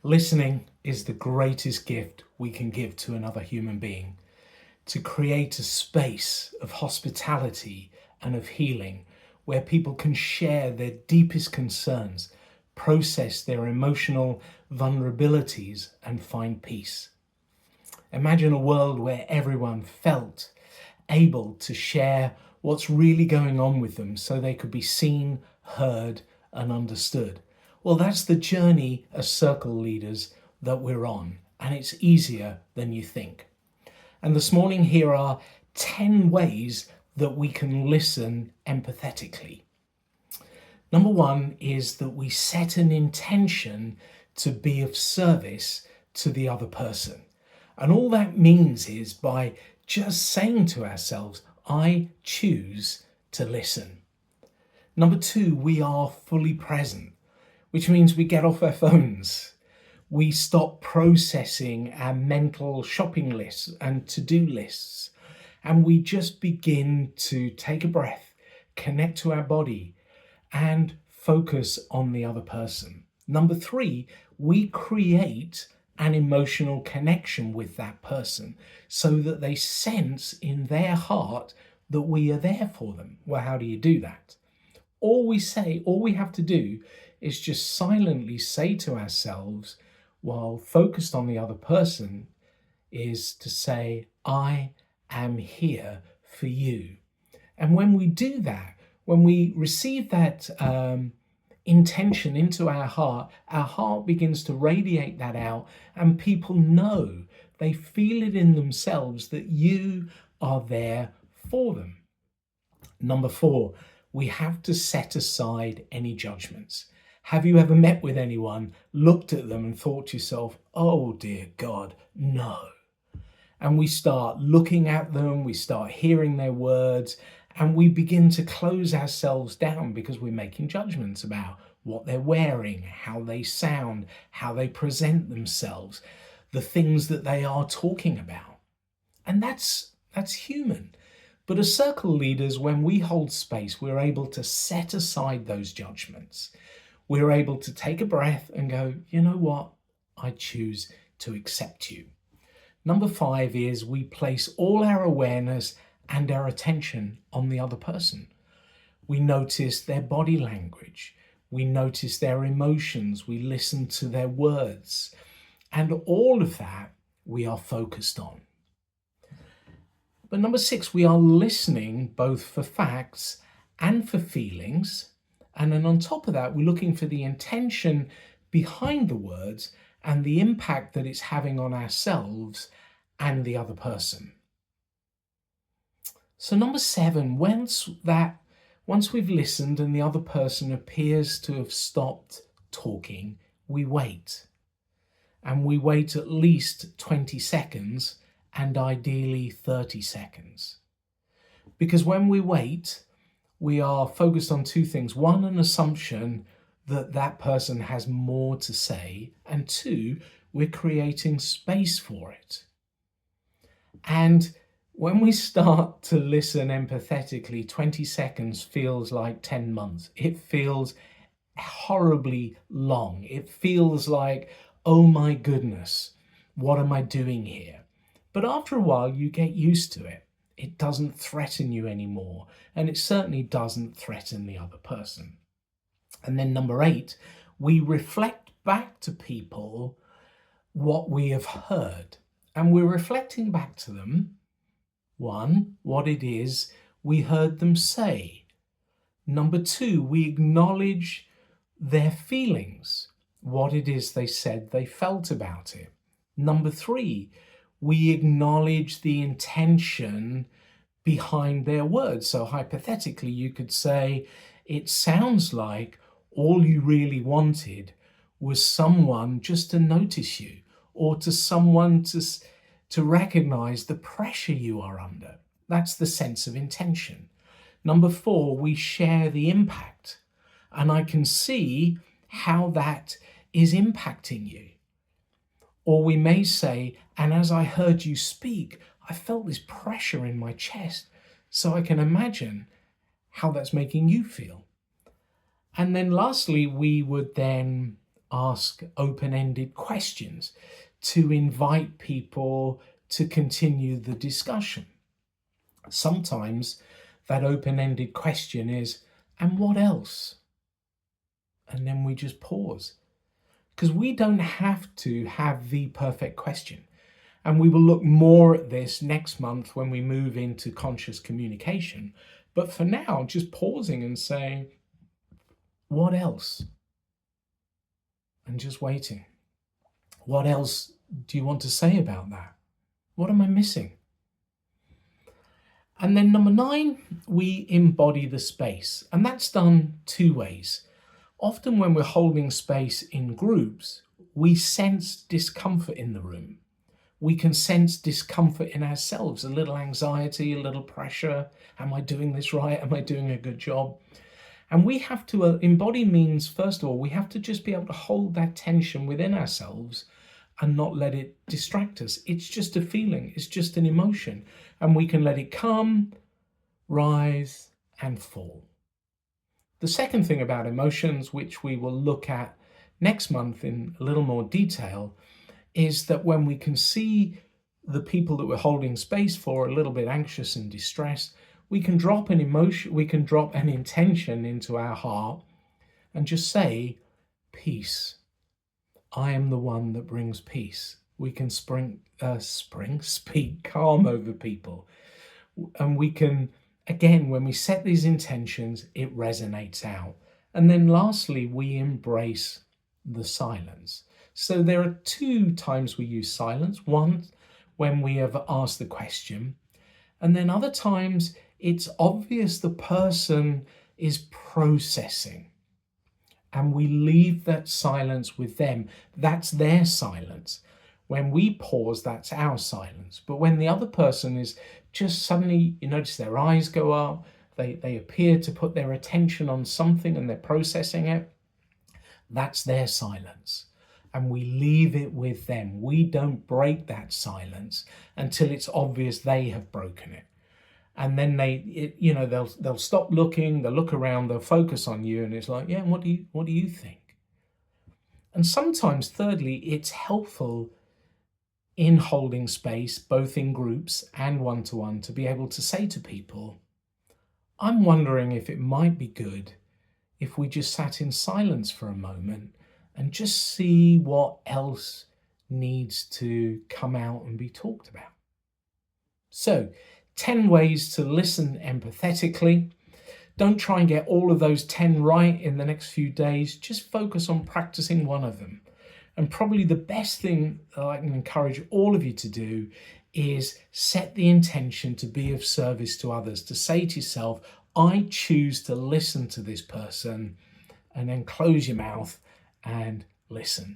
Listening is the greatest gift we can give to another human being. To create a space of hospitality and of healing where people can share their deepest concerns, process their emotional vulnerabilities, and find peace. Imagine a world where everyone felt able to share what's really going on with them so they could be seen, heard, and understood. Well, that's the journey as circle leaders that we're on, and it's easier than you think. And this morning, here are 10 ways that we can listen empathetically. Number one is that we set an intention to be of service to the other person. And all that means is by just saying to ourselves, I choose to listen. Number two, we are fully present, which means we get off our phones. We stop processing our mental shopping lists and to-do lists, and we just begin to take a breath, connect to our body, and focus on the other person. Number three, we create an emotional connection with that person so that they sense in their heart that we are there for them. Well, how do you do that? All we have to do is just silently say to ourselves, while focused on the other person, is to say, I am here for you. And when we do that, when we receive that intention into our heart begins to radiate that out, and people know, they feel it in themselves that you are there for them. Number four, we have to set aside any judgments. Have you ever met with anyone, looked at them and thought to yourself, oh dear God, no. And we start looking at them, we start hearing their words, and we begin to close ourselves down because we're making judgments about what they're wearing, how they sound, how they present themselves, the things that they are talking about. And that's human. But as circle leaders, when we hold space, we're able to set aside those judgments. We're able to take a breath and go, you know what? I choose to accept you. Number five is we place all our awareness and our attention on the other person. We notice their body language. We notice their emotions. We listen to their words. And all of that we are focused on. But number six, we are listening both for facts and for feelings. And then on top of that, we're looking for the intention behind the words and the impact that it's having on ourselves and the other person. So number seven, once we've listened and the other person appears to have stopped talking, we wait. And we wait at least 20 seconds and ideally 30 seconds. Because when we wait, we are focused on two things. One, an assumption that that person has more to say. And two, we're creating space for it. And when we start to listen empathetically, 20 seconds feels like 10 months. It feels horribly long. It feels like, oh my goodness, what am I doing here? But after a while, you get used to it. It doesn't threaten you anymore. And it certainly doesn't threaten the other person. And then number eight, we reflect back to people what we have heard. And we're reflecting back to them, one, what it is we heard them say. Number two, we acknowledge their feelings, what it is they said they felt about it. Number three, we acknowledge the intention behind their words. So hypothetically, you could say, it sounds like all you really wanted was someone just to notice you, or to someone to recognize the pressure you are under. That's the sense of intention. Number four, we share the impact. And I can see how that is impacting you. Or we may say, and as I heard you speak, I felt this pressure in my chest. So I can imagine how that's making you feel. And then lastly, we would then ask open-ended questions to invite people to continue the discussion. Sometimes that open-ended question is, and what else? And then we just pause, because we don't have to have the perfect question. And we will look more at this next month when we move into conscious communication. But for now, just pausing and saying, what else? And just waiting. What else do you want to say about that? What am I missing? And then number 9, we embody the space. And that's done 2 ways. Often when we're holding space in groups, we sense discomfort in the room. We can sense discomfort in ourselves, a little anxiety, a little pressure. Am I doing this right? Am I doing a good job? And we have to embody means, first of all, we have to just be able to hold that tension within ourselves and not let it distract us. It's just a feeling, it's just an emotion. And we can let it come, rise, and fall. The second thing about emotions, which we will look at next month in a little more detail, is that when we can see the people that we're holding space for a little bit anxious and distressed, we can drop an emotion, we can drop an intention into our heart and just say, peace. I am the one that brings peace. We can speak calm over people. And we can, again, when we set these intentions, it resonates out. And then lastly, we embrace the silence. So there are 2 times we use silence. One, when we have asked the question, and then other times it's obvious the person is processing, and we leave that silence with them. That's their silence. When we pause, that's our silence. But when the other person is just suddenly, you notice their eyes go up, they appear to put their attention on something and they're processing it, that's their silence. And we leave it with them. We don't break that silence until it's obvious they have broken it. And then they'll stop looking, they'll look around, they'll focus on you, and it's like, yeah, what do you think? And sometimes, thirdly, it's helpful in holding space, both in groups and one-to-one, to be able to say to people, I'm wondering if it might be good if we just sat in silence for a moment and just see what else needs to come out and be talked about. So, 10 ways to listen empathetically. Don't try and get all of those 10 right in the next few days. Just focus on practicing one of them. And probably the best thing that I can encourage all of you to do is set the intention to be of service to others, to say to yourself, I choose to listen to this person, and then close your mouth and listen.